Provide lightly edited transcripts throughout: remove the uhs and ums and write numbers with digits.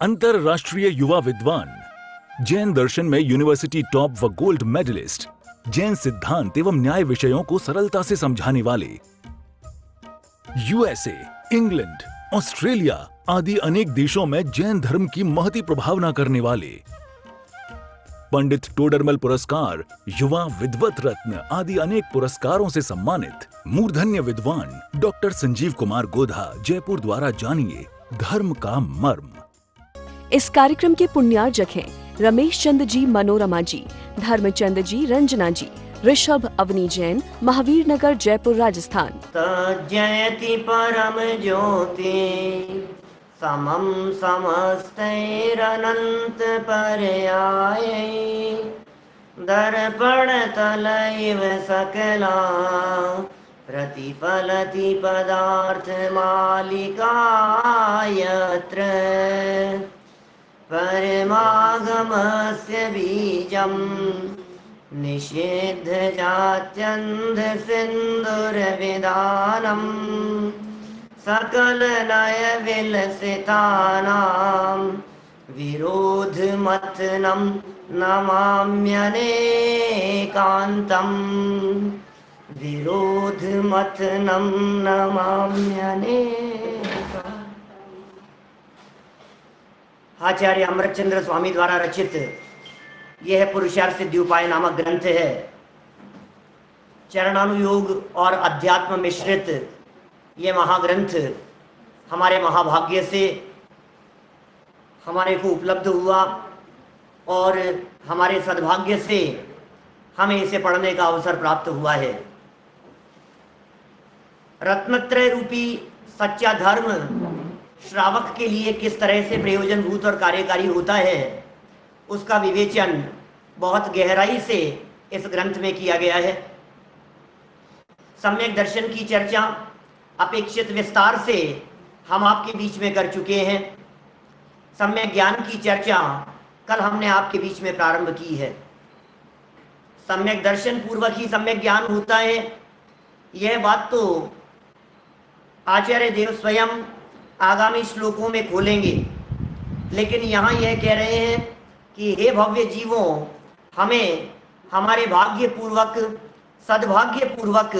अंतरराष्ट्रीय युवा विद्वान, जैन दर्शन में यूनिवर्सिटी टॉप व गोल्ड मेडलिस्ट, जैन सिद्धांत एवं न्याय विषयों को सरलता से समझाने वाले, यूएसए, इंग्लैंड, ऑस्ट्रेलिया आदि अनेक देशों में जैन धर्म की महती प्रभावना करने वाले, पंडित टोडरमल पुरस्कार, युवा विद्वत रत्न आदि अनेक पुरस्कारों से सम्मानित मूर्धन्य विद्वान डॉक्टर संजीव कुमार गोधा जयपुर द्वारा जानिए धर्म का मर्म। इस कार्यक्रम के पुण्यार्जक हैं रमेश चंद्र जी मनोरमा जी, धर्मचंद जी रंजना जी, ऋषभ अवनी जैन, महावीर नगर जयपुर राजस्थान। जयति परम ज्योति समम समस्तैरनंत पर्यायै दर्पण तलैव सकला प्रतिफलति पदार्थ मालिका यत्र परमागमस्य बीजं निषेध जात्यन्ध सिन्दूरविधानं सकल नय विलसितानां विरोधमथनं नमाम्यनेकान्तं विरोधमथनं नमाम्यनेकान्तम्। आचार्य अमृतचंद्र स्वामी द्वारा रचित यह पुरुषार्थ सिद्धि उपाय नामक ग्रंथ है। चरणानुयोग और अध्यात्म मिश्रित ये महाग्रंथ हमारे महाभाग्य से हमारे को उपलब्ध हुआ और हमारे सद्भाग्य से हमें इसे पढ़ने का अवसर प्राप्त हुआ है। रत्नत्रय रूपी सच्चा धर्म श्रावक के लिए किस तरह से प्रयोजनभूत और कार्यकारी होता है, उसका विवेचन बहुत गहराई से इस ग्रंथ में किया गया है। सम्यक दर्शन की चर्चा अपेक्षित विस्तार से हम आपके बीच में कर चुके हैं। सम्यक ज्ञान की चर्चा कल हमने आपके बीच में प्रारंभ की है। सम्यक दर्शन पूर्वक ही सम्यक ज्ञान होता है, यह बात तो आचार्य देव स्वयं आगामी श्लोकों में खोलेंगे, लेकिन यहाँ यह कह रहे हैं कि हे भव्य जीवों, हमें हमारे भाग्य पूर्वक सद्भाग्य पूर्वक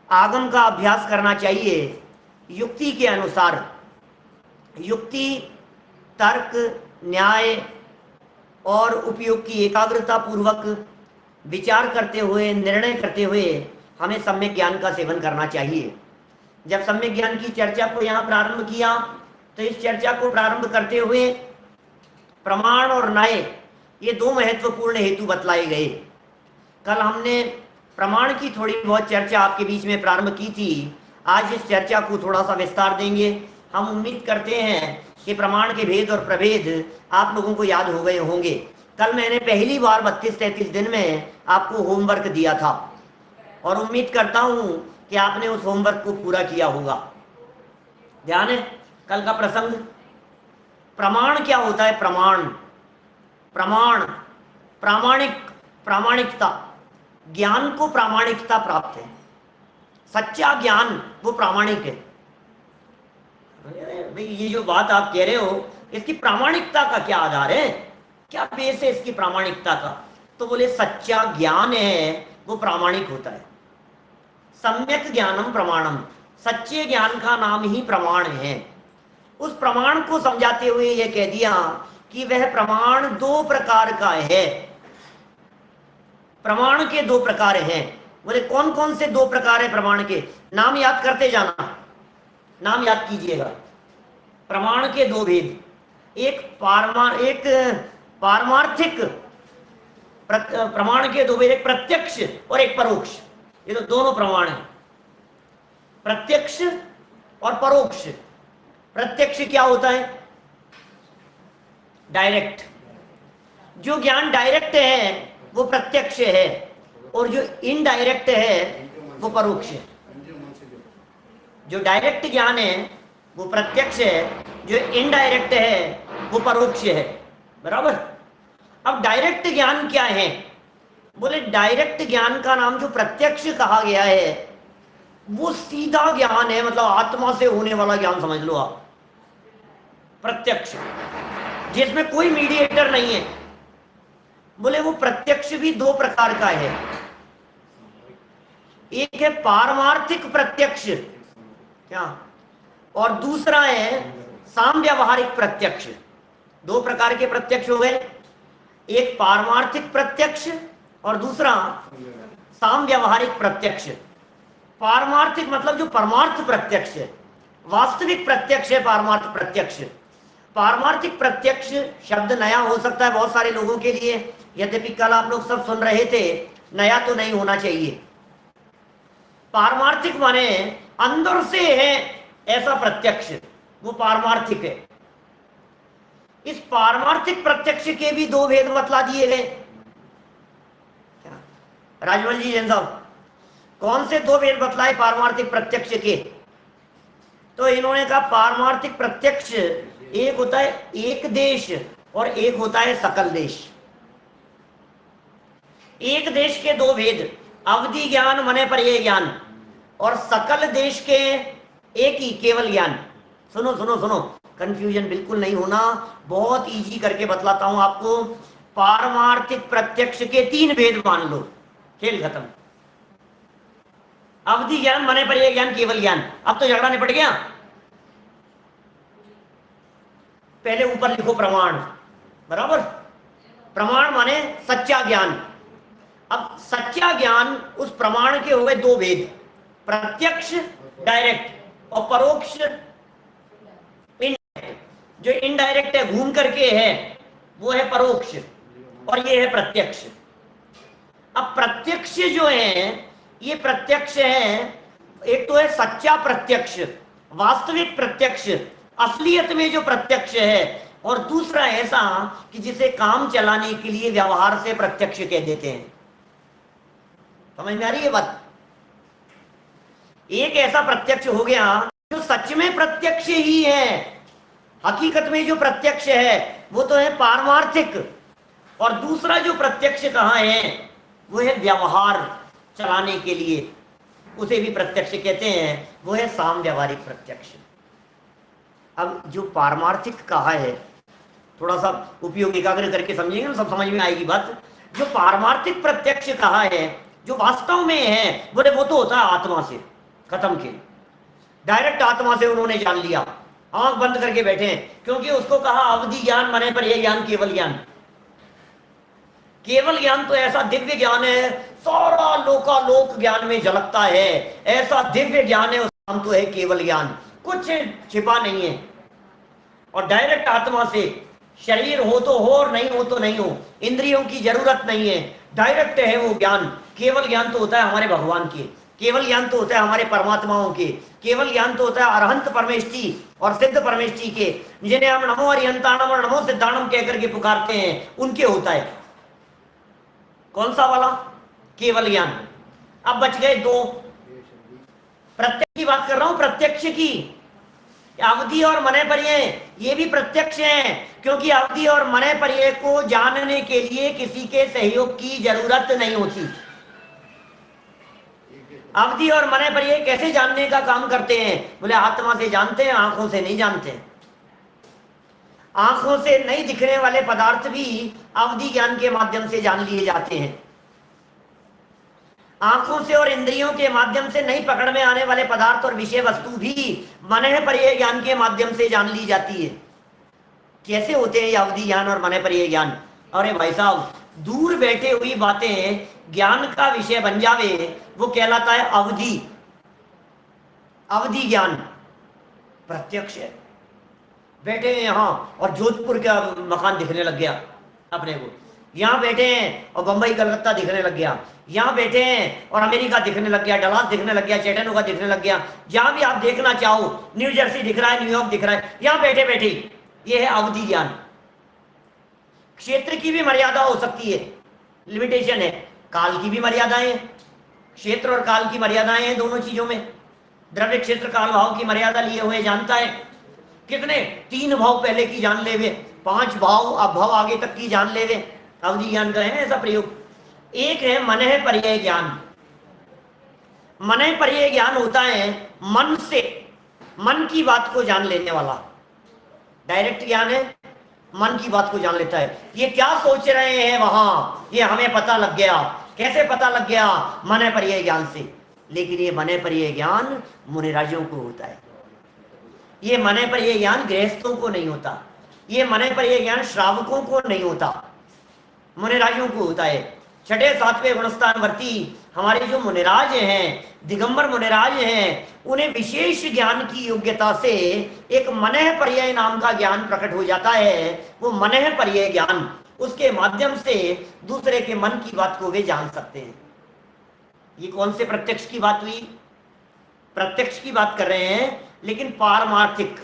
आगम का अभ्यास करना चाहिए। युक्ति के अनुसार, युक्ति, तर्क, न्याय और उपयोग की एकाग्रता पूर्वक विचार करते हुए, निर्णय करते हुए हमें सम्यक ज्ञान का सेवन करना चाहिए। जब सम्यक ज्ञान की चर्चा को यहाँ प्रारंभ किया तो इस चर्चा को प्रारंभ करते हुए प्रमाण और न्याय ये दो महत्वपूर्ण हेतु बतलाए गए। कल हमने प्रमाण की थोड़ी बहुत चर्चा आपके बीच में प्रारंभ की थी। आज इस चर्चा को थोड़ा सा विस्तार देंगे। हम उम्मीद करते हैं कि प्रमाण के भेद और प्रभेद आप लोगों को याद हो गए होंगे। कल मैंने पहली बार 32-33 दिन में आपको होमवर्क दिया था और उम्मीद करता हूं कि आपने उस होमवर्क को पूरा किया होगा। ध्यान है कल का प्रसंग। प्रमाण क्या होता है? प्रमाण, प्रमाण, प्रामाणिकता, ज्ञान को प्रामाणिकता प्राप्त है। सच्चा ज्ञान वो प्रामाणिक है। भाई ये जो बात आप कह रहे हो, इसकी प्रामाणिकता का क्या आधार है, क्या बेस है इसकी प्रामाणिकता का? तो बोले सच्चा ज्ञान है वो प्रामाणिक होता है। सम्यक ज्ञानम प्रमाणम, सच्चे ज्ञान का नाम ही प्रमाण है। उस प्रमाण को समझाते हुए यह कह दिया कि वह प्रमाण दो प्रकार का है। प्रमाण के दो प्रकार हैं। बोले कौन कौन से दो प्रकार है प्रमाण के? नाम याद करते जाना, नाम याद कीजिएगा। प्रमाण के दो भेद, एक पारमार्थिक प्रमाण के दो भेद, एक प्रत्यक्ष और एक परोक्ष। ये तो दोनों प्रमाण हैं, प्रत्यक्ष और परोक्ष। प्रत्यक्ष क्या होता है? डायरेक्ट। जो ज्ञान डायरेक्ट है वो प्रत्यक्ष है और जो इनडायरेक्ट है वो परोक्ष है। जो डायरेक्ट ज्ञान है वो प्रत्यक्ष है, जो इनडायरेक्ट है वो परोक्ष है। बराबर। अब डायरेक्ट ज्ञान क्या है? बोले डायरेक्ट ज्ञान का नाम जो प्रत्यक्ष कहा गया है वो सीधा ज्ञान है, मतलब आत्मा से होने वाला ज्ञान समझ लो आप। प्रत्यक्ष, जिसमें कोई मीडिएटर नहीं है। बोले वो प्रत्यक्ष भी दो प्रकार का है, एक है पारमार्थिक प्रत्यक्ष क्या, और दूसरा है सामव्यावहारिक प्रत्यक्ष। दो प्रकार के प्रत्यक्ष हो गए, एक पारमार्थिक प्रत्यक्ष और दूसरा सामव्यावहारिक प्रत्यक्ष। पारमार्थिक मतलब जो परमार्थ प्रत्यक्ष है, वास्तविक प्रत्यक्ष है पारमार्थ प्रत्यक्ष। पारमार्थिक प्रत्यक्ष शब्द नया हो सकता है बहुत सारे लोगों के लिए, यद्यपि कल आप लोग सब सुन रहे थे, नया तो नहीं होना चाहिए। पारमार्थिक माने अंदर से है ऐसा प्रत्यक्ष, वो पारमार्थिक है। इस पारमार्थिक प्रत्यक्ष के भी दो भेद बतला दिए गए। राजमल जी, जैन साहब, कौन से दो भेद बतलाए पारमार्थिक प्रत्यक्ष के? तो इन्होंने कहा पारमार्थिक प्रत्यक्ष एक होता है एक देश और एक होता है सकल देश। एक देश के दो भेद, अवधि ज्ञान मने पर्याय ज्ञान, और सकल देश के एक ही केवल ज्ञान। सुनो सुनो सुनो, कंफ्यूजन बिल्कुल नहीं होना, बहुत इजी करके बतलाता हूं आपको। पारमार्थिक प्रत्यक्ष के तीन भेद मान लो, खेल खत्म। अवधि ज्ञान मने पर्याय ज्ञान केवल ज्ञान, अब तो झगड़ा निपट गया। पहले ऊपर लिखो प्रमाण, बराबर। प्रमाण माने सच्चा ज्ञान। अब सच्चा ज्ञान, उस प्रमाण के हो गए दो भेद, प्रत्यक्ष डायरेक्ट और परोक्ष इनडायरेक्ट। जो इनडायरेक्ट है, घूम करके है, वो है परोक्ष, और ये है प्रत्यक्ष। अब प्रत्यक्ष जो है, ये प्रत्यक्ष है, एक तो है सच्चा प्रत्यक्ष, वास्तविक प्रत्यक्ष, असलियत में जो प्रत्यक्ष है, और दूसरा ऐसा कि जिसे काम चलाने के लिए व्यवहार से प्रत्यक्ष कह देते हैं। समझ में आ रही है बात? एक ऐसा प्रत्यक्ष हो गया जो सच में प्रत्यक्ष ही है, हकीकत में जो प्रत्यक्ष है वो तो है पारमार्थिक, और दूसरा जो प्रत्यक्ष कहाँ है वो है व्यवहार चलाने के लिए, उसे भी प्रत्यक्ष कहते हैं, वो है सामव्यावहारिक प्रत्यक्ष। अब जो पारमार्थिक कहा है, थोड़ा सा उपयोग एकाग्र करके समझेंगे ना, सब समझ में आएगी बात। जो पारमार्थिक प्रत्यक्ष कहा है, जो वास्तव में है, बोले वो तो होता है आत्मा से, खत्म के डायरेक्ट आत्मा से उन्होंने जान लिया, आंख बंद करके बैठे हैं, क्योंकि उसको कहा अवधि ज्ञान मने पर यह ज्ञान केवल ज्ञान। केवल ज्ञान तो ऐसा दिव्य ज्ञान है, सारा लोकालोक ज्ञान में झलकता है, ऐसा दिव्य ज्ञान है, उसका नाम तो है केवल ज्ञान, कुछ छिपा नहीं है। और डायरेक्ट आत्मा से, शरीर हो तो हो और नहीं हो तो नहीं हो, इंद्रियों की जरूरत नहीं है, डायरेक्ट है वो ज्ञान। केवल ज्ञान तो होता है हमारे भगवान के, केवल ज्ञान तो होता है हमारे परमात्माओं के, केवल ज्ञान तो होता है अरहंत परमेष्टि और सिद्ध परमेष्टि के, जिन्हें हम नमो अरिहंताणम और नमो सिद्धाणम कहकर के पुकारते हैं, उनके होता है। कौन सा वाला? केवल ज्ञान। अब बच गए दो। प्रत्यक्ष की बात कर रहा हूं, प्रत्यक्ष की। अवधि और मने पर्याय ये भी प्रत्यक्ष है, क्योंकि अवधि और मने पर्याय को जानने के लिए किसी के सहयोग की जरूरत नहीं होती। अवधि और मने पर्याय कैसे जानने का काम करते हैं? बोले आत्मा से जानते हैं, आंखों से नहीं जानते हैं। आंखों से नहीं दिखने वाले पदार्थ भी अवधि ज्ञान के माध्यम से जान लिए जाते हैं। आंखों से और इंद्रियों के माध्यम से नहीं पकड़ में आने वाले पदार्थ और विषय वस्तु भी मने पर्याय ज्ञान के माध्यम से जान ली जाती है। कैसे होते हैं ये अवधि ज्ञान और मने पर्याय ज्ञान? अरे भाई साहब, दूर बैठे हुई बातें ज्ञान का विषय बन जावे, वो कहलाता है अवधि। अवधि ज्ञान प्रत्यक्ष है। बैठे हैं यहाँ और जोधपुर का मकान दिखने लग गया अपने को, यहाँ बैठे हैं और बंबई कलकत्ता दिखने लग गया, यहाँ बैठे हैं और अमेरिका दिखने लग गया, डलास दिखने लग गया, चैटनूगा दिखने लग गया, जहां भी आप देखना चाहो, न्यू जर्सी दिख रहा है, न्यूयॉर्क दिख रहा है, यहाँ बैठे बैठे। ये है अवधि ज्ञान। क्षेत्र की भी मर्यादा हो सकती है, लिमिटेशन है, काल की भी मर्यादाएं हैं, क्षेत्र और काल की मर्यादाएं हैं दोनों चीजों में। द्रव्य क्षेत्र काल भाव की मर्यादा लिए हुए जानता है, कितने 3 भाव पहले की जान ले वे, 5 भाव अब भाव आगे तक की जान ले वे। अवधि ज्ञान का है ऐसा प्रयोग। एक है मनः पर्याय ज्ञान। मनः पर्याय ज्ञान होता है मन से, मन की बात को जान लेने वाला। डायरेक्ट ज्ञान है, मन की बात को जान लेता है। ये क्या सोच रहे हैं वहां, ये हमें पता लग गया। कैसे पता लग गया? मने परिय ज्ञान से। लेकिन ये मने परिय ज्ञान मुनिराजों को होता है, ये मने परिय ज्ञान गृहस्थों को नहीं होता, ये मने परिय ज्ञान श्रावकों को नहीं होता, मुनिराजों को होता है। छठे सातवें गुणस्थान वर्ती हमारे जो मुनिराज हैं, दिगंबर मुनिराज हैं, उन्हें विशेष ज्ञान की योग्यता से एक मनः पर्यय नाम का ज्ञान प्रकट हो जाता है। वो मनः पर्यय ज्ञान, उसके माध्यम से दूसरे के मन की बात को वे जान सकते हैं। ये कौन से प्रत्यक्ष की बात हुई? प्रत्यक्ष की बात कर रहे हैं, लेकिन पारमार्थिक,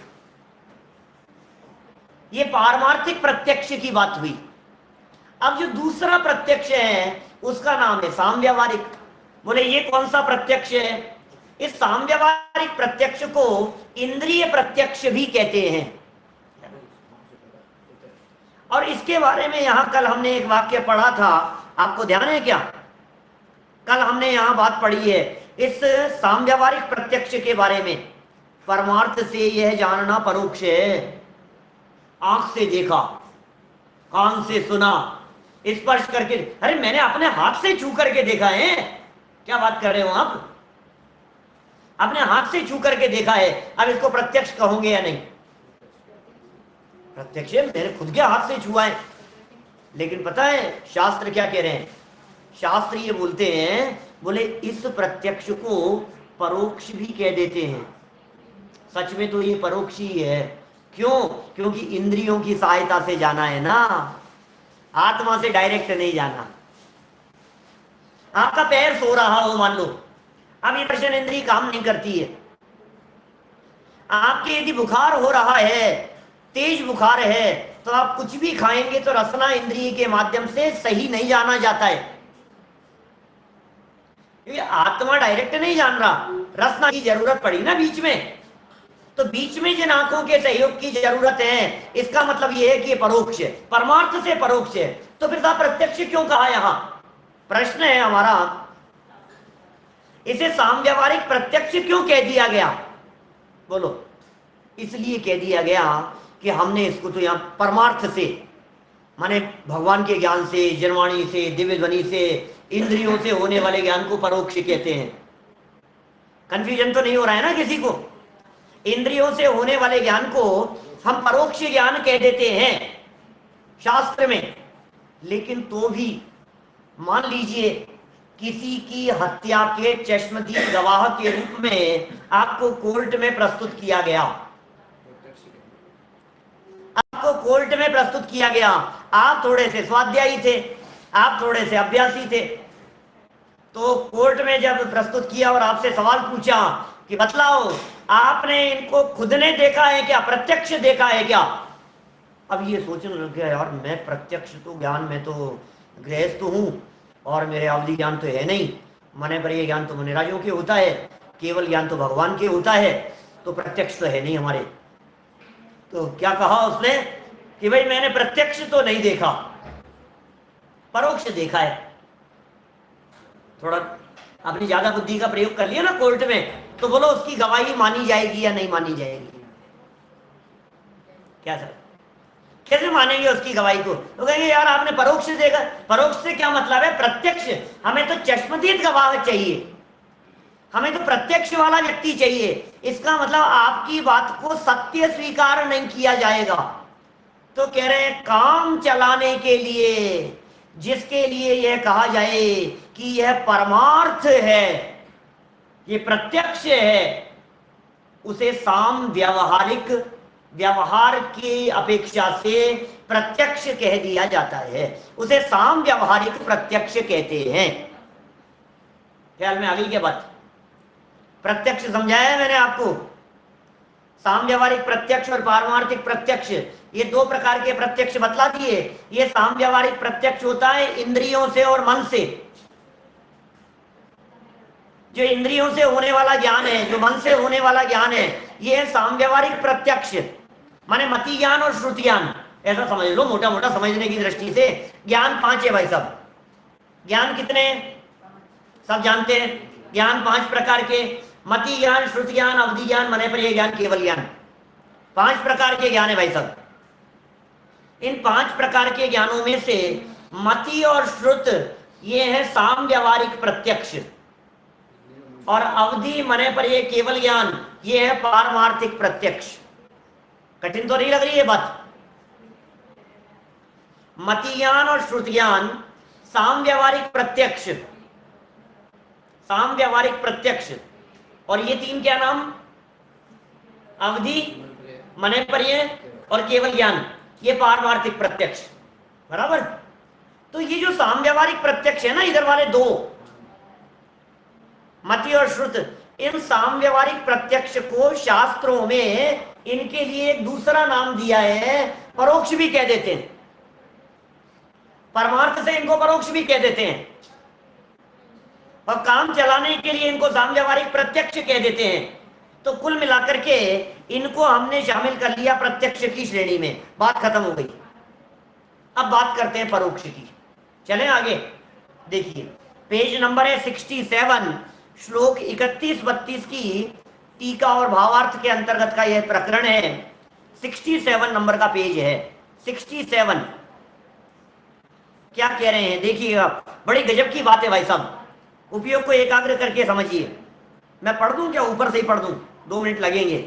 ये पारमार्थिक प्रत्यक्ष की बात हुई। अब जो दूसरा प्रत्यक्ष है उसका नाम है सामव्यावहारिक। बोले ये कौन सा प्रत्यक्ष है? इस सामव्यावहारिक प्रत्यक्ष को इंद्रिय प्रत्यक्ष भी कहते हैं। और इसके बारे में यहां कल हमने एक वाक्य पढ़ा था, आपको ध्यान है क्या? कल हमने यहां बात पढ़ी है इस सामव्यावहारिक प्रत्यक्ष के बारे में। परमार्थ से यह जानना परोक्ष है, आंख से देखा, कान से सुना, स्पर्श करके, अरे मैंने अपने हाथ से छू करके देखा है। क्या बात कर रहे हो आप? अपने हाथ से छू करके देखा है, अब इसको प्रत्यक्ष कहोगे या नहीं? प्रत्यक्ष है, मैंने खुद के हाथ से छुआ है। लेकिन पता है शास्त्र क्या कह रहे हैं? शास्त्र ये बोलते हैं, बोले इस प्रत्यक्ष को परोक्ष भी कह देते हैं। सच में तो ये परोक्ष ही है। क्यों? क्योंकि इंद्रियों की सहायता से जाना है ना, आत्मा से डायरेक्ट नहीं जाना। आपका पैर सो रहा हो मान लो, अब ये दर्शन इंद्रिय काम नहीं करती है। आपके यदि बुखार हो रहा है, तेज बुखार है, तो आप कुछ भी खाएंगे तो रसना इंद्रिय के माध्यम से सही नहीं जाना जाता है, क्योंकि आत्मा डायरेक्ट नहीं जान रहा। रसना की जरूरत पड़ी ना बीच में, तो बीच में जिन आंखों के सहयोग की जरूरत है, इसका मतलब यह है कि ये परोक्ष है, परमार्थ से परोक्ष है। तो फिर साहब प्रत्यक्ष क्यों कहा? यहां प्रश्न है हमारा, इसे सामव्यावहारिक प्रत्यक्ष क्यों कह दिया गया? बोलो। इसलिए कह दिया गया कि हमने इसको तो यहां परमार्थ से, माने भगवान के ज्ञान से, जनवाणी से, दिव्य ध्वनि से, इंद्रियों से होने वाले ज्ञान को परोक्ष कहते हैं। कंफ्यूजन तो नहीं हो रहा है ना किसी को? इंद्रियों से होने वाले ज्ञान को हम परोक्ष ज्ञान कह देते हैं शास्त्र में। लेकिन तो भी मान लीजिए किसी की हत्या के चश्मदीद गवाह के रूप में आपको कोर्ट में प्रस्तुत किया गया, आपको कोर्ट में प्रस्तुत किया गया, आप थोड़े से स्वाध्यायी थे, आप थोड़े से अभ्यासी थे, तो कोर्ट में जब प्रस्तुत किया और आपसे सवाल पूछा कि बतलाओ आपने इनको खुद ने देखा है क्या, प्रत्यक्ष देखा है क्या? अब ये सोचने लग गया, यार मैं प्रत्यक्ष तो ज्ञान में तो गृहस्थ हूं और मेरे अवधि ज्ञान तो है नहीं, मने पर ये ज्ञान तो मुनिराजों के होता है, केवल ज्ञान तो भगवान के होता है, तो प्रत्यक्ष तो है नहीं हमारे। तो क्या कहा उसने कि भाई मैंने प्रत्यक्ष तो नहीं देखा, परोक्ष देखा है। थोड़ा अपनी ज्यादा बुद्धि का प्रयोग कर लिया ना कोर्ट में, तो बोलो उसकी गवाही मानी जाएगी या नहीं मानी जाएगी? क्या सर, कैसे मानेंगे उसकी गवाही को? तो कहेंगे यार आपने परोक्ष देखा। परोक्ष से क्या मतलब है? प्रत्यक्ष। हमें तो चश्मदीद गवाह चाहिए, हमें तो प्रत्यक्ष वाला व्यक्ति चाहिए। इसका मतलब आपकी बात को सत्य स्वीकार नहीं किया जाएगा। तो कह रहे हैं काम चलाने के लिए, जिसके लिए यह कहा जाए कि यह परमार्थ है, ये प्रत्यक्ष है, उसे साम व्यावहारिक, व्यवहार की अपेक्षा से प्रत्यक्ष कह दिया जाता है, उसे साम व्यावहारिक प्रत्यक्ष कहते हैं। ख्याल में आ गई क्या बात? प्रत्यक्ष समझाया है मैंने आपको। साम व्यावहारिक प्रत्यक्ष और पारमार्थिक प्रत्यक्ष, ये दो प्रकार के प्रत्यक्ष बतला दिए। ये साम व्यावहारिक प्रत्यक्ष होता है इंद्रियों से और मन से। जो इंद्रियों से होने वाला ज्ञान है, जो मन से होने वाला ज्ञान है, ये है साम व्यावहारिक प्रत्यक्ष, माने मति ज्ञान और श्रुति ज्ञान। ऐसा समझ लो, मोटा मोटा समझने की दृष्टि से। ज्ञान 5 है भाई साहब। ज्ञान कितने हैं सब जानते हैं? ज्ञान 5 प्रकार के, मति ज्ञान, श्रुति ज्ञान, अवधि ज्ञान, मने पर ज्ञान, केवल ज्ञान। 5 प्रकार के ज्ञान है भाई साहब। इन 5 प्रकार के ज्ञानों में से मति और श्रुत ये है साम व्यावहारिक प्रत्यक्ष, और अवधि मने पर ये केवल ज्ञान ये है पारमार्थिक प्रत्यक्ष। कठिन तो नहीं लग रही है बात? मति ज्ञान और श्रुत ज्ञान साम व्यावहारिक प्रत्यक्ष, साम व्यावहारिक प्रत्यक्ष, और ये 3 क्या नाम? अवधि मने पर ये और केवल ज्ञान, ये पारमार्थिक प्रत्यक्ष, बराबर। तो ये जो साम व्यावहारिक प्रत्यक्ष है ना, इधर वाले 2 मति और श्रुत, इन साम व्यावहारिक प्रत्यक्ष को शास्त्रों में इनके लिए एक दूसरा नाम दिया है, परोक्ष भी कह देते हैं। परमार्थ से इनको परोक्ष भी कह देते हैं, और काम चलाने के लिए इनको साम व्यावहारिक प्रत्यक्ष कह देते हैं। तो कुल मिलाकर के इनको हमने शामिल कर लिया प्रत्यक्ष की श्रेणी में, बात खत्म हो गई। अब बात करते हैं परोक्ष की। चलें आगे, देखिए पेज नंबर है 67, श्लोक 31-32 की टीका और भावार्थ के अंतर्गत का यह प्रकरण है। 67 नंबर का पेज है, 67। क्या कह रहे हैं देखिएगा, बड़ी गजब की बात है भाई साहब, उपयोग को एकाग्र करके समझिए। मैं पढ़ दूं क्या, ऊपर से ही पढ़ दूं? 2 मिनट लगेंगे,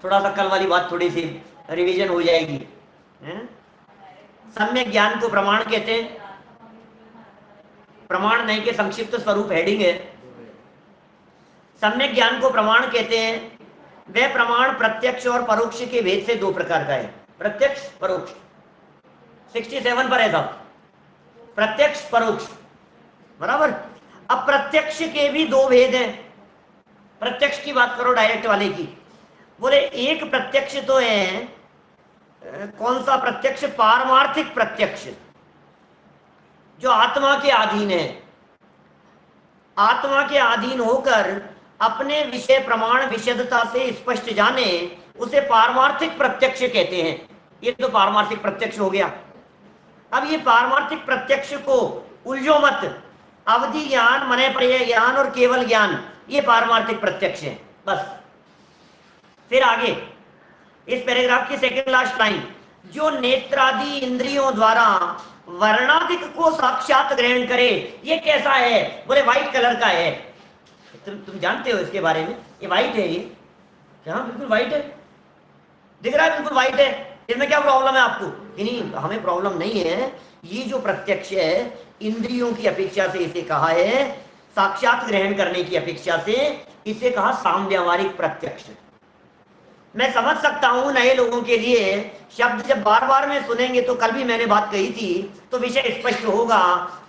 थोड़ा सा कल वाली बात थोड़ी सी रिवीजन हो जाएगी। सम्यक ज्ञान को प्रमाण कहते हैं। प्रमाण नहीं के संक्षिप्त स्वरूप हेडिंग है। सम्यक ज्ञान को प्रमाण कहते हैं। वह प्रमाण प्रत्यक्ष और परोक्ष के भेद से 2 प्रकार का है, प्रत्यक्ष परोक्ष। 67 पर है साहब, प्रत्यक्ष परोक्ष, बराबर। अब प्रत्यक्ष के भी 2 भेद हैं। प्रत्यक्ष की बात करो डायरेक्ट वाले की, बोले एक प्रत्यक्ष तो है, कौन सा प्रत्यक्ष? पारमार्थिक प्रत्यक्ष, जो आत्मा के अधीन है। आत्मा के अधीन होकर अपने विषय प्रमाण विशदता से स्पष्ट जाने, उसे पारमार्थिक प्रत्यक्ष कहते हैं। ये तो पारमार्थिक प्रत्यक्ष हो गया। अब ये पारमार्थिक प्रत्यक्ष को उलझो मत, अवधि ज्ञान, मने पर्याय ज्ञान और केवल ज्ञान, ये पारमार्थिक प्रत्यक्ष है, बस। फिर आगे इस पैराग्राफ की सेकंड लास्ट लाइन, जो नेत्रादि इंद्रियों द्वारा वर्णाधिक को साक्षात ग्रहण करे, ये कैसा है? बोले व्हाइट कलर का है। तुम जानते हो इसके बारे में? ये व्हाइट है, ये क्या बिल्कुल व्हाइट है, दिख रहा है, बिल्कुल व्हाइट है। इसमें क्या प्रॉब्लम है आपको? कि नहीं, हमें प्रॉब्लम नहीं है। ये जो प्रत्यक्ष है, इंद्रियों की अपेक्षा से इसे कहा है, साक्षात ग्रहण करने की अपेक्षा से इसे कहा साम व्यावहारिक प्रत्यक्ष। मैं समझ सकता हूं नए लोगों के लिए शब्द जब बार बार में सुनेंगे, तो कल भी मैंने बात कही थी, तो विषय स्पष्ट होगा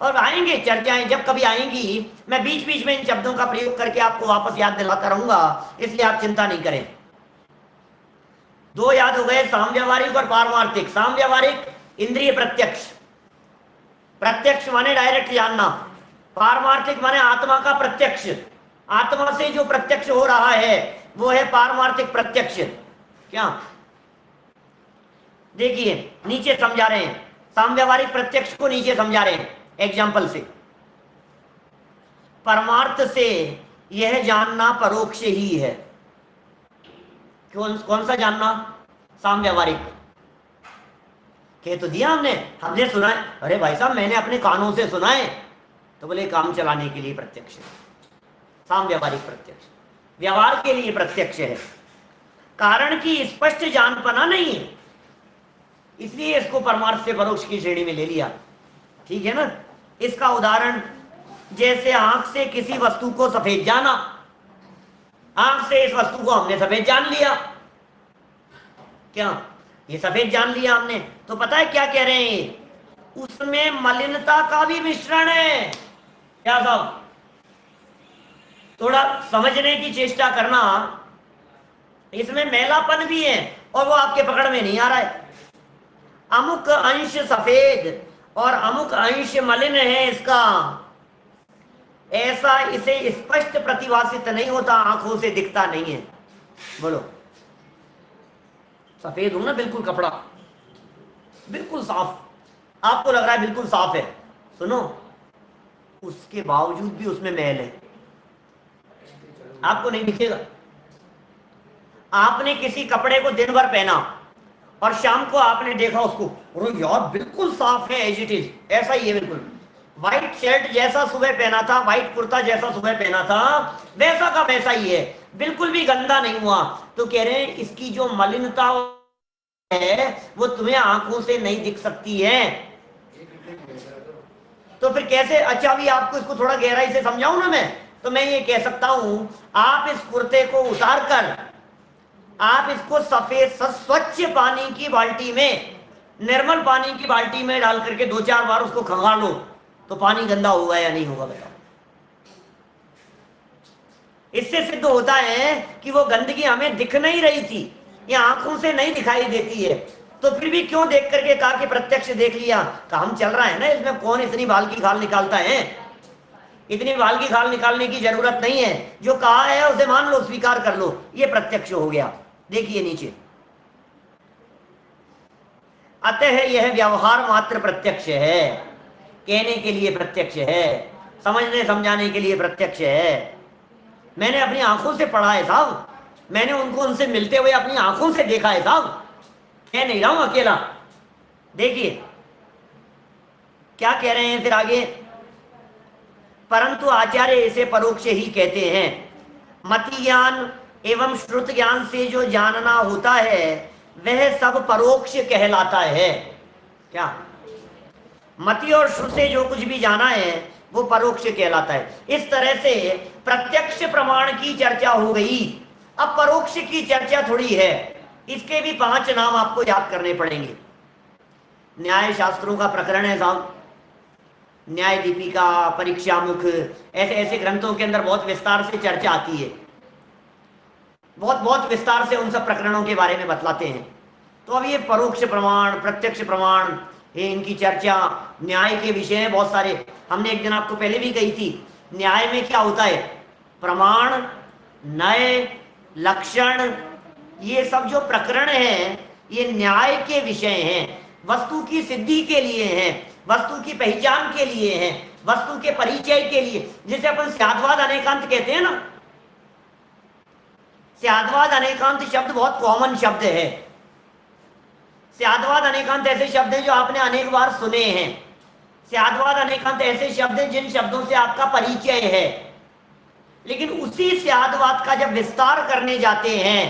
और आएंगे चर्चाएं। जब कभी आएंगी मैं बीच बीच में इन शब्दों का प्रयोग करके आपको वापस याद दिलाता रहूंगा, इसलिए आप चिंता नहीं करें। 2 याद हो गए, साम व्यावहारिक और पारमार्थिक। साम व्यावहारिक इंद्रिय प्रत्यक्ष, प्रत्यक्ष माने डायरेक्ट जानना, पारमार्थिक माने आत्मा का प्रत्यक्ष, आत्मा से जो प्रत्यक्ष हो रहा है वो है पारमार्थिक प्रत्यक्ष। क्या देखिए नीचे समझा रहे हैं, साम व्यावहारिक प्रत्यक्ष को नीचे समझा रहे हैं एग्जाम्पल से। परमार्थ से यह जानना परोक्ष ही है। कौन सा जानना? साम व्यावहारिक। कह तो दिया हमने सुना है। अरे भाई साहब मैंने अपने कानों से सुना है, तो बोले काम चलाने के लिए प्रत्यक्ष है। साम व्यावहारिक प्रत्यक्ष व्यवहार के लिए प्रत्यक्ष है, कारण की स्पष्ट जानपना नहीं है, इसलिए इसको परमार्थ से परोक्ष की श्रेणी में ले लिया। ठीक है ना? इसका उदाहरण जैसे आंख से किसी वस्तु को सफेद जाना, आंख से इस वस्तु को हमने सफेद जान लिया। क्या ये सफेद जान लिया हमने, तो पता है क्या कह रहे हैं? उसमें मलिनता का भी मिश्रण है। क्या साहब, थोड़ा समझने की चेष्टा करना, इसमें मैलापन भी है और वो आपके पकड़ में नहीं आ रहा है। अमुक अंश सफेद और अमुक अंश मलिन है इसका, ऐसा इसे स्पष्ट प्रतिभासित नहीं होता, आंखों से दिखता नहीं है। बोलो, सफेद हूं ना बिल्कुल, कपड़ा बिल्कुल साफ, आपको लग रहा है बिल्कुल साफ है, सुनो उसके बावजूद भी उसमें मैल है, आपको नहीं दिखेगा। आपने किसी कपड़े को दिन भर पहना और शाम को आपने देखा उसको, अरे यार बिल्कुल साफ है, एज इट इज, ऐसा ही है बिल्कुल। व्हाइट शर्ट जैसा सुबह पहना था, व्हाइट कुर्ता जैसा सुबह पहना था, वैसा का वैसा ही है, बिल्कुल भी गंदा नहीं हुआ। तो कह रहे हैं इसकी जो मलिनता है वो तुम्हें आंखों से नहीं दिख सकती है। तो फिर कैसे? अच्छा अभी आपको इसको थोड़ा गहराई से समझाऊं ना मैं, तो मैं ये कह सकता हूं, आप इस कुर्ते को उतार कर आप इसको सफेद स्वच्छ पानी की बाल्टी में, निर्मल पानी की बाल्टी में डाल करके 2-4 बार उसको खंगाल लो, तो पानी गंदा होगा या नहीं होगा बताओ? इससे सिद्ध होता है कि वो गंदगी हमें दिख नहीं रही थी, ये आंखों से नहीं दिखाई देती है। तो फिर भी क्यों देख करके कहा कि प्रत्यक्ष देख लिया? काम चल रहा है ना इसमें, कौन इतनी बाल की खाल निकालता है? इतनी बाल की खाल निकालने की जरूरत नहीं है, जो कहा है उसे मान लो, स्वीकार कर लो, ये प्रत्यक्ष हो गया। देखिए नीचे, अतः यह व्यवहार मात्र प्रत्यक्ष है, कहने के लिए प्रत्यक्ष है, समझने समझाने के लिए प्रत्यक्ष है। मैंने अपनी आंखों से पढ़ा है साहब, मैंने उनको उनसे मिलते हुए अपनी आंखों से देखा है साहब, कह नहीं रहा हूं अकेला। देखिए क्या कह रहे हैं फिर आगे, परंतु आचार्य इसे परोक्ष ही कहते हैं। मति ज्ञान एवं श्रुत ज्ञान से जो जानना होता है वह सब परोक्ष कहलाता है। क्या? मति और श्रुत से जो कुछ भी जाना है वो परोक्ष कहलाता है। इस तरह से प्रत्यक्ष प्रमाण की चर्चा हो गई, अब परोक्ष की चर्चा थोड़ी है। इसके भी 5 नाम आपको याद करने पड़ेंगे। न्याय शास्त्रों का प्रकरण है साहब, न्याय दीपिका, परीक्षामुख, ऐसे ऐसे ग्रंथों के अंदर बहुत विस्तार से चर्चा आती है, बहुत विस्तार से उन सब प्रकरणों के बारे में बतलाते हैं। तो अब ये परोक्ष प्रमाण, प्रत्यक्ष प्रमाण, ये इनकी चर्चा न्याय के विषय हैं बहुत सारे। हमने एक दिन आपको पहले भी कही थी, न्याय में क्या होता है, प्रमाण, नय, लक्षण, ये सब जो प्रकरण हैं ये न्याय के विषय हैं, वस्तु की सिद्धि के लिए हैं, वस्तु की पहचान के लिए हैं, वस्तु के परिचय के लिए। जिसे अपन स्याद्वाद अनेकांत कहते हैं ना, स्याद्वाद अनेकांत शब्द बहुत कॉमन शब्द है। स्याद्वाद अनेकांत ऐसे शब्द हैं जो आपने अनेक बार सुने हैं। स्याद्वाद अनेकांत ऐसे शब्द हैं जिन शब्दों से आपका परिचय है, लेकिन उसी स्याद्वाद का जब विस्तार करने जाते हैं,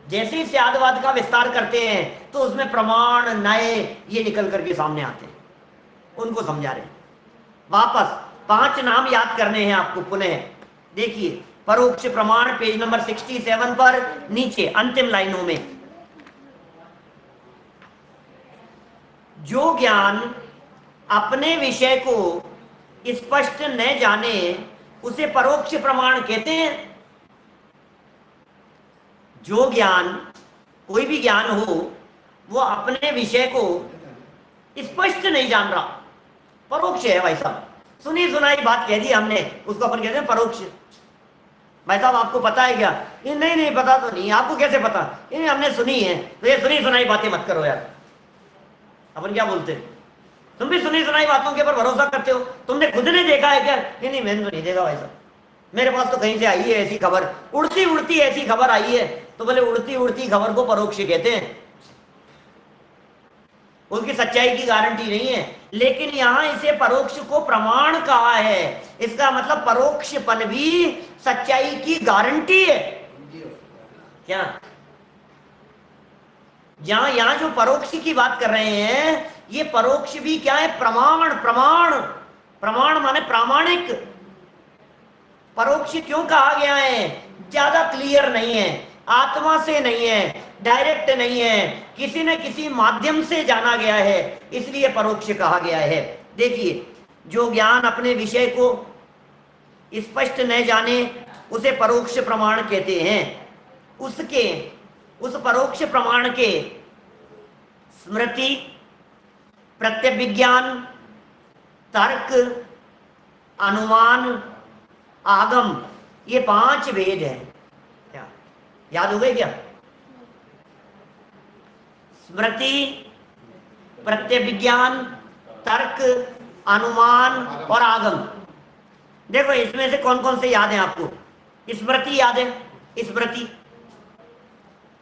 जैसे ही स्याद्वाद का विस्तार करते हैं तो उसमें प्रमाण, नए, ये निकल करके सामने आते हैं। उनको समझा रहे हैं। वापस 5 नाम याद करने हैं आपको पुनः। देखिए परोक्ष प्रमाण, पेज नंबर 67 पर नीचे अंतिम लाइनों में, जो ज्ञान अपने विषय को स्पष्ट न जाने उसे परोक्ष प्रमाण कहते हैं। जो ज्ञान, कोई भी ज्ञान हो, वो अपने विषय को स्पष्ट नहीं जान रहा, परोक्ष है भाई साहब। सुनी सुनाई बात कह दी हमने, उसको अपन कहते हैं परोक्ष। भाई साहब आपको पता है क्या? ये नहीं पता तो नहीं। आपको कैसे पता? ये हमने सुनी है। तो ये सुनी सुनाई बातें मत करो यार। अपन क्या बोलते हैं, तुम भी सुनी सुनाई बातों के ऊपर भरोसा करते हो? तुमने खुद ने देखा है क्या? नहीं मैंने तो नहीं देखा भाई साहब, मेरे पास तो कहीं से आई है ऐसी खबर, उड़ती उड़ती ऐसी खबर आई है। तो बोले उड़ती उड़ती खबर को परोक्ष कहते हैं, उनकी सच्चाई की गारंटी नहीं है। लेकिन यहां इसे परोक्ष को प्रमाण कहा है, इसका मतलब परोक्षपन भी सच्चाई की गारंटी है। क्या? यहां जो परोक्ष की बात कर रहे हैं, ये परोक्ष भी क्या है? प्रमाण। प्रमाण माने प्रामाणिक। परोक्ष क्यों कहा गया है? ज्यादा क्लियर नहीं है, आत्मा से नहीं है, डायरेक्ट नहीं है, किसी न किसी माध्यम से जाना गया है, इसलिए परोक्ष कहा गया है। देखिए, जो ज्ञान अपने विषय को स्पष्ट न जाने उसे परोक्ष प्रमाण कहते हैं। उस परोक्ष प्रमाण के स्मृति, प्रत्यभिज्ञान, तर्क, अनुमान, आगम, ये 5 भेद हैं। क्या याद हो गए क्या? स्मृति, प्रत्यभिज्ञान, तर्क, अनुमान और आगम। देखो इसमें से कौन कौन से याद हैं आपको? स्मृति याद है? स्मृति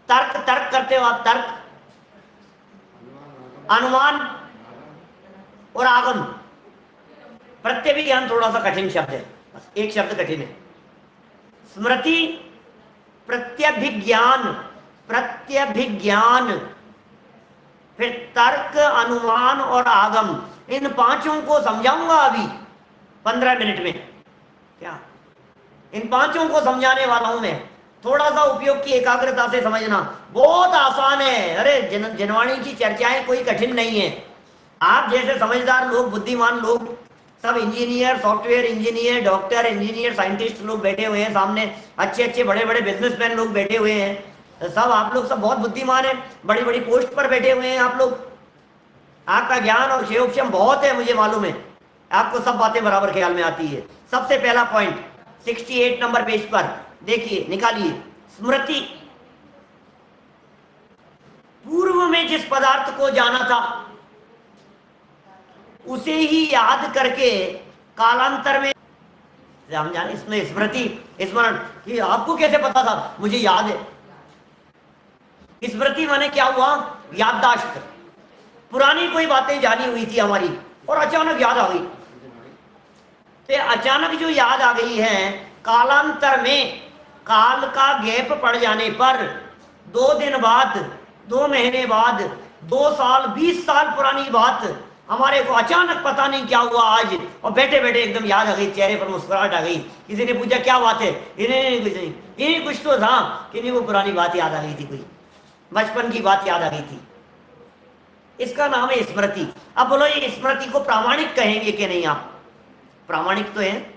तर्क, तर्क करते हो आप, तर्क, अनुमान और आगम। प्रत्यभिज्ञान थोड़ा सा कठिन शब्द है, बस एक शब्द कठिन है। स्मृति, प्रत्यभिज्ञान, प्रत्यभिज्ञान, फिर तर्क, अनुमान और आगम, इन पांचों को समझाऊंगा अभी 15 मिनट में। क्या इन पांचों को समझाने वाला हूं मैं। थोड़ा सा उपयोग की एकाग्रता से समझना, बहुत आसान है। अरे जनवाणी की चर्चाएं कोई कठिन नहीं है। आप जैसे समझदार लोग, बुद्धिमान लोग, सब engineer, software engineer, doctor, engineer, scientist लोग बैठे हुए हैं सामने, अच्छे अच्छे बड़े बड़े बिजनेसमैन लोग बैठे हुए हैं, सब आप लोग सब बहुत बुद्धिमान हैं, बड़ी बड़ी पोस्ट पर बैठे हुए हैं आप लोग। आपका ज्ञान और क्षेम बहुत है, मुझे मालूम है, आपको सब बातें बराबर ख्याल में आती है। सबसे पहला पॉइंट 68 नंबर पेज पर देखिए, निकालिए। स्मृति, पूर्व में जिस पदार्थ को जाना था उसे ही याद करके कालांतर में हम जाने, इसमें स्मृति, स्मरण, कि आपको कैसे पता था? मुझे याद है। स्मृति माने क्या हुआ? याददाश्त। पुरानी कोई बातें जानी हुई थी हमारी और अचानक याद आ गई, तो अचानक जो याद आ गई है, कालांतर में, काल का गैप पड़ जाने पर, 2 दिन बाद, 2 महीने बाद, 2 साल, 20 साल पुरानी बात हमारे को अचानक पता नहीं क्या हुआ आज, और बैठे बैठे एकदम याद आ गई, चेहरे पर मुस्कुराहट आ गई। किसी ने पूछा क्या बात है? इन्हें कुछ नहीं, इन्हें कुछ तो था कि नहीं, वो पुरानी बात याद आ गई थी, कोई बचपन की बात याद आ गई थी। इसका नाम है स्मृति। अब बोलो, ये स्मृति को प्रामाणिक कहेंगे कि नहीं? आप प्रामाणिक तो है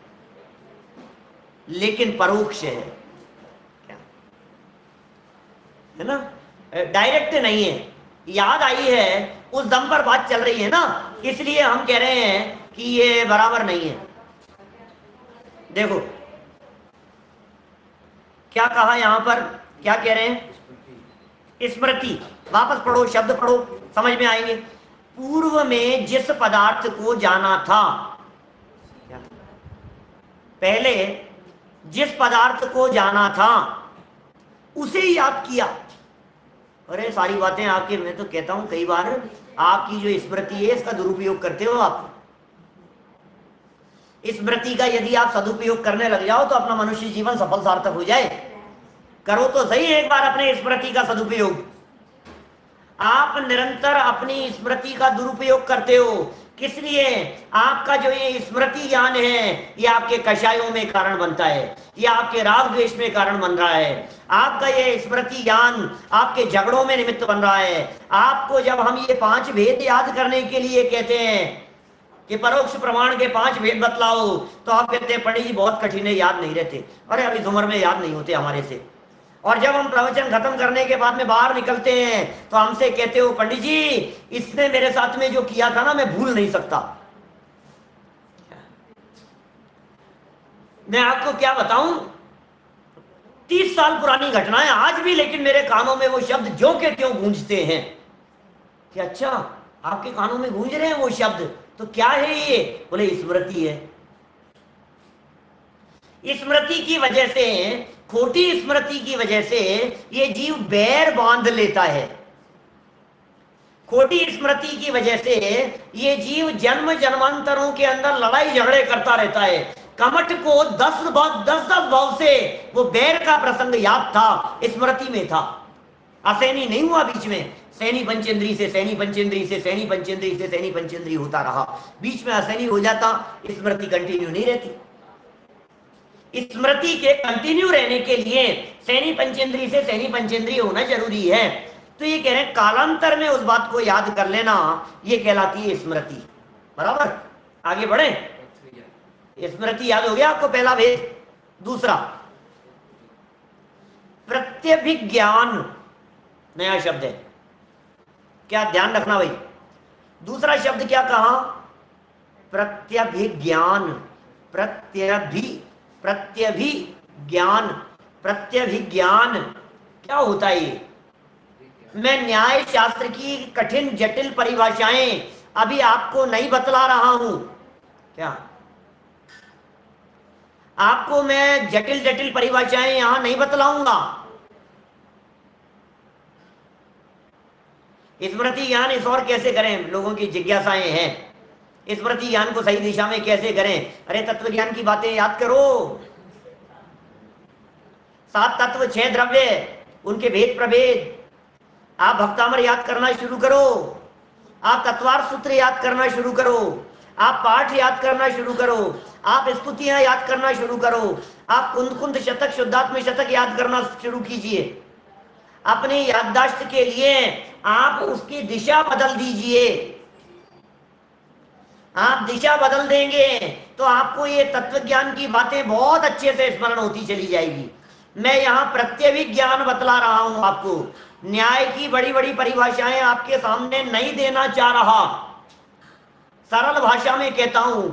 लेकिन परोक्ष है, क्या है ना, डायरेक्ट नहीं है। याद आई है, उस दम पर बात चल रही है ना, इसलिए हम कह रहे हैं कि ये बराबर नहीं है। देखो क्या कहा यहां पर, क्या कह रहे हैं? स्मृति, वापस पढ़ो, शब्द पढ़ो, समझ में आएंगे। पूर्व में जिस पदार्थ को जाना था, पहले जिस पदार्थ को जाना था उसे याद किया। अरे सारी बातें आपके, मैं तो कहता हूं कई बार आपकी जो स्मृति है इसका दुरुपयोग करते हो आप। स्मृति का यदि आप सदुपयोग करने लग जाओ तो अपना मनुष्य जीवन सफल सार्थक हो जाए। करो तो सही एक बार अपने स्मृति का सदुपयोग। आप निरंतर अपनी स्मृति का दुरुपयोग करते हो, किस लिए? आपका जो ये स्मृति ज्ञान है ये आपके कषायों में कारण बनता है, ये आपके राग द्वेष में कारण बन रहा है। आपका ये स्मृति ज्ञान आपके झगड़ों में निमित्त बन रहा है। आपको जब हम ये 5 भेद याद करने के लिए कहते हैं कि परोक्ष प्रमाण के 5 भेद बतलाओ, तो आप कहते हैं पंडित जी बहुत कठिन है, याद नहीं रहते। अरे अभी इस उम्र में याद नहीं होते हमारे से। और जब हम प्रवचन खत्म करने के बाद में बाहर निकलते हैं तो हमसे कहते हो पंडित जी इसने मेरे साथ में जो किया था ना मैं भूल नहीं सकता। मैं आपको क्या बताऊं, 30 साल पुरानी घटना है आज भी, लेकिन मेरे कानों में वो शब्द ज्यों के त्यों गूंजते हैं कि अच्छा आपके कानों में गूंज रहे हैं वो शब्द, तो क्या है ये? बोले स्मृति है। स्मृति की वजह से, खोटी स्मृति की वजह से ये जीव बैर बांध लेता है। खोटी स्मृति की वजह से ये जीव जन्म जन्मांतरों के अंदर लड़ाई झगड़े करता रहता है। कमठ को 10 भाव से वो बैर का प्रसंग याद था, स्मृति में था। असैनी नहीं हुआ बीच में, सैनी पंचेंद्री से सैनी पंचेंद्री से सैनी पंचेंद्री से सैनी पंचेंद्री होता रहा, बीच में असैनी हो जाता, स्मृति कंटिन्यू नहीं रहती। स्मृति के कंटिन्यू रहने के लिए सैनी पंचेंद्री से सैनी पंचेंद्री होना जरूरी है। तो ये कह रहे हैं कालांतर में उस बात को याद कर लेना, ये कहलाती है स्मृति। बराबर, आगे बढ़े। स्मृति याद हो गया आपको, पहला भेद। दूसरा प्रत्यभिज्ञान, नया शब्द है, क्या ध्यान रखना भाई। दूसरा शब्द क्या कहा? प्रत्यभिज्ञान। प्रत्यभिज्ञान, प्रत्यभिज्ञान क्या होता है ये? मैं न्याय शास्त्र की कठिन जटिल परिभाषाएं अभी आपको नहीं बतला रहा हूं। क्या आपको मैं जटिल जटिल परिभाषाएं यहां नहीं बतलाऊंगा। स्मृति ज्ञान इस और कैसे करें, लोगों की जिज्ञासाएं हैं, स्मृति ज्ञान को सही दिशा में कैसे करें। अरे तत्व ज्ञान की बातें याद करो, 7 तत्व 6 द्रव्य, उनके भेद प्रभेद, आप भक्तामर याद करना शुरू करो, आप तत्वार सूत्र याद करना शुरू करो, आप पाठ याद करना शुरू करो, आप स्तुतियां याद करना शुरू करो, आप कुंद कुंद शतक शुद्धात्म शतक याद करना शुरू कीजिए। अपने याददाश्त के लिए आप उसकी दिशा बदल दीजिए। आप दिशा बदल देंगे तो आपको ये तत्व ज्ञान की बातें बहुत अच्छे से स्मरण होती चली जाएगी। मैं यहां प्रत्यभिज्ञान बतला रहा हूं आपको, न्याय की बड़ी बड़ी परिभाषाएं आपके सामने नहीं देना चाह रहा, सरल भाषा में कहता हूं,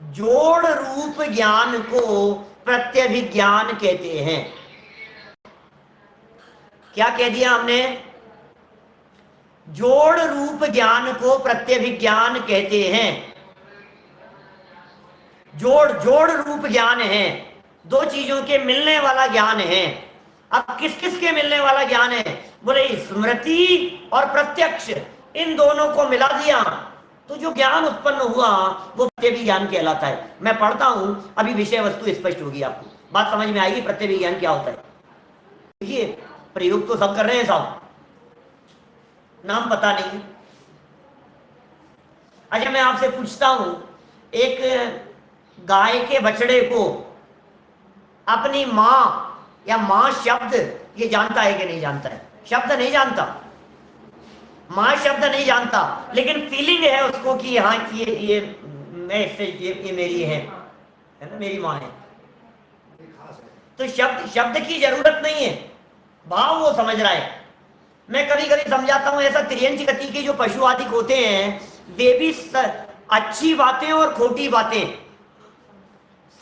जोड़ रूप ज्ञान को प्रत्यभिज्ञान कहते हैं। क्या कह दिया हमने? जोड़ रूप ज्ञान को प्रत्यभिज्ञान कहते हैं। जोड़ जोड़ रूप ज्ञान है, दो चीजों के मिलने वाला ज्ञान है। अब किस किस के मिलने वाला ज्ञान है? बोले स्मृति और प्रत्यक्ष, इन दोनों को मिला दिया तो जो ज्ञान उत्पन्न हुआ वो प्रत्यभिज्ञान कहलाता है। मैं पढ़ता हूं, अभी विषय वस्तु स्पष्ट होगी, आपको बात समझ में आएगी प्रत्यभिज्ञान क्या होता है। देखिए प्रयोग तो सब कर रहे हैं साहब, नाम पता नहीं। अच्छा मैं आपसे पूछता हूं, एक गाय के बछड़े को अपनी मां या मां शब्द ये जानता है कि नहीं जानता है? शब्द नहीं जानता, मां शब्द नहीं जानता, लेकिन फीलिंग है उसको कि हाँ ये मैं इससे ये मेरी है ना, मेरी मां है। तो शब्द की जरूरत नहीं है, भाव वो समझ रहा है। मैं कभी कभी समझाता हूं, ऐसा त्रियंच गति के जो पशु आदि होते हैं वे भी अच्छी बातें और खोटी बातें,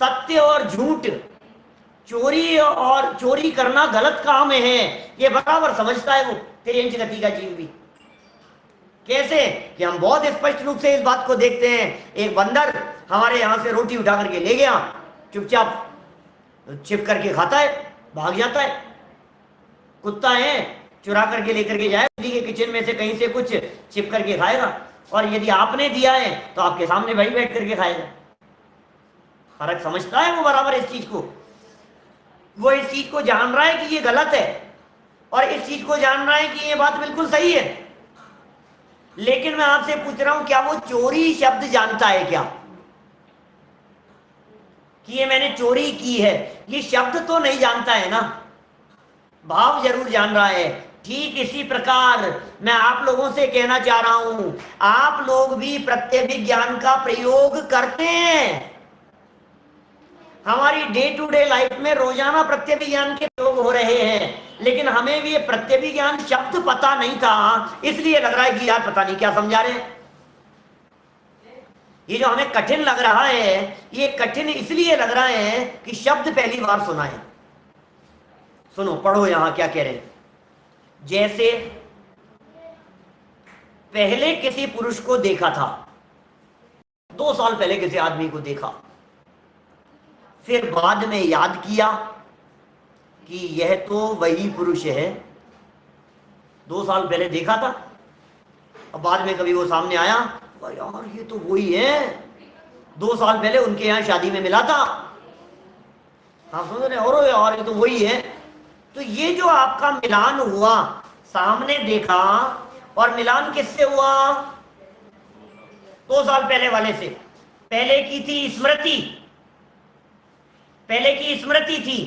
सत्य और झूठ, चोरी और चोरी करना गलत काम है, ये बराबर समझता है वो त्रियंच गति का जीव भी। कैसे कि हम बहुत स्पष्ट रूप से इस बात को देखते हैं। एक बंदर हमारे यहां से रोटी उठा करके ले गया, चुपचाप छिप करके खाता है, भाग जाता है। कुत्ता है, चुरा करके लेकर के जाए के किचन में से कहीं से कुछ छिप करके खाएगा, और यदि आपने दिया है तो आपके सामने वही बैठ करके खाएगा। फर्क समझता है वो बराबर इस चीज को, वो इस चीज को जान रहा है कि ये गलत है और इस चीज को जान रहा है कि ये बात बिल्कुल सही है। लेकिन मैं आपसे पूछ रहा हूं, क्या वो चोरी शब्द जानता है क्या? कि ये मैंने चोरी की है, ये शब्द तो नहीं जानता है ना, भाव जरूर जान रहा है। ठीक इसी प्रकार मैं आप लोगों से कहना चाह रहा हूं, आप लोग भी प्रत्यभिज्ञान का प्रयोग करते हैं। हमारी डे टू डे लाइफ में रोजाना प्रत्यभिज्ञान के प्रयोग हो रहे हैं, लेकिन हमें भी ये प्रत्यभिज्ञान शब्द पता नहीं था, इसलिए लग रहा है कि यार पता नहीं क्या समझा रहे हैं। ये जो हमें कठिन लग रहा है, ये कठिन इसलिए लग रहा है कि शब्द पहली बार सुना है। सुनो, पढ़ो यहां क्या कह रहे हैं। जैसे पहले किसी पुरुष को देखा था, 2 साल पहले किसी आदमी को देखा, फिर बाद में याद किया कि यह तो वही पुरुष है, 2 साल पहले देखा था, अब बाद में कभी वो सामने आया, यार ये तो वही है, 2 साल पहले उनके यहां शादी में मिला था। हाँ समझ रहे, और यार ये तो वही है। तो ये जो आपका मिलान हुआ, सामने देखा, और मिलान किससे हुआ? 2 साल पहले वाले से। पहले की थी स्मृति, पहले की स्मृति थी,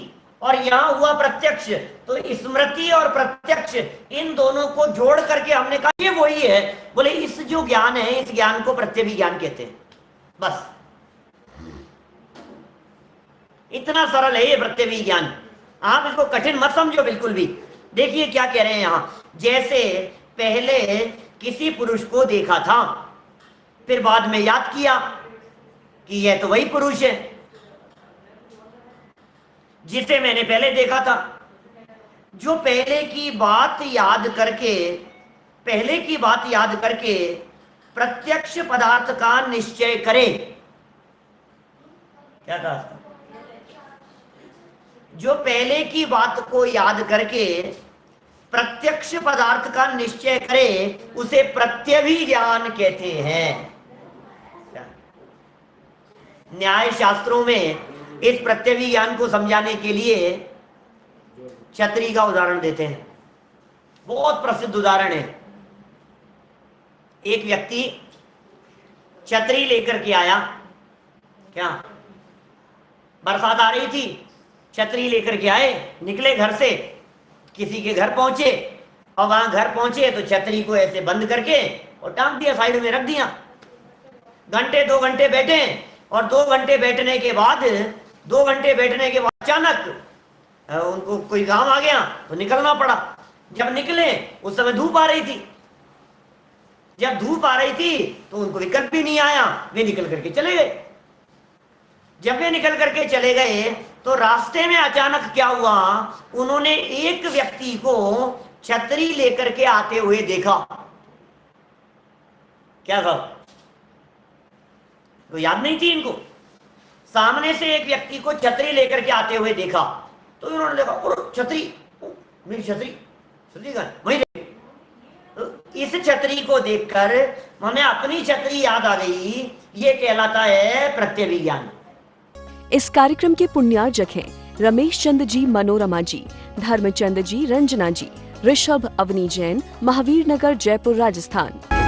और यहां हुआ प्रत्यक्ष। तो स्मृति और प्रत्यक्ष, इन दोनों को जोड़ करके हमने कहा ये वही है। बोले इस जो ज्ञान है, इस ज्ञान को प्रत्यभिज्ञान कहते हैं। बस इतना सरल है ये प्रत्यभिज्ञान, आप इसको कठिन मत समझो बिल्कुल भी। देखिए क्या कह रहे हैं यहां, जैसे पहले किसी पुरुष को देखा था, फिर बाद में याद किया कि यह तो वही पुरुष है जिसे मैंने पहले देखा था। जो पहले की बात याद करके प्रत्यक्ष पदार्थ का निश्चय करे, क्या कहा? जो पहले की बात को याद करके प्रत्यक्ष पदार्थ का निश्चय करे उसे प्रत्यभिज्ञान कहते हैं। न्याय शास्त्रों में इस प्रत्यभिज्ञान को समझाने के लिए छतरी का उदाहरण देते हैं। बहुत प्रसिद्ध उदाहरण है। एक व्यक्ति छतरी लेकर के आया, क्या बरसात आ रही थी, छतरी लेकर के आए, निकले घर से, किसी के घर पहुंचे और वहां घर पहुंचे तो छतरी को ऐसे बंद करके और टांग दिया, साइड में रख दिया। घंटे 2 घंटे बैठे और 2 घंटे बैठने के बाद अचानक उनको कोई काम आ गया तो निकलना पड़ा। जब निकले उस समय धूप आ रही थी, जब धूप आ रही थी तो उनको विकल्प भी नहीं आया, वे निकल करके चले गए। जब वे निकल करके चले गए तो रास्ते में अचानक क्या हुआ, उन्होंने एक व्यक्ति को छतरी लेकर के आते हुए देखा। क्या था तो याद नहीं थी इनको। सामने से एक व्यक्ति को छतरी लेकर के आते हुए देखा तो उन्होंने देखा और छतरी, मेरी छतरी का वही। तो इस छतरी को देखकर हमें अपनी छतरी याद आ गई। ये कहलाता है प्रत्यभिज्ञान। इस कार्यक्रम के पुण्यार्जक हैं रमेश चंद्र जी मनोरमा जी, धर्मचंद जी रंजना जी, ऋषभ अवनी जैन, महावीर नगर जयपुर राजस्थान।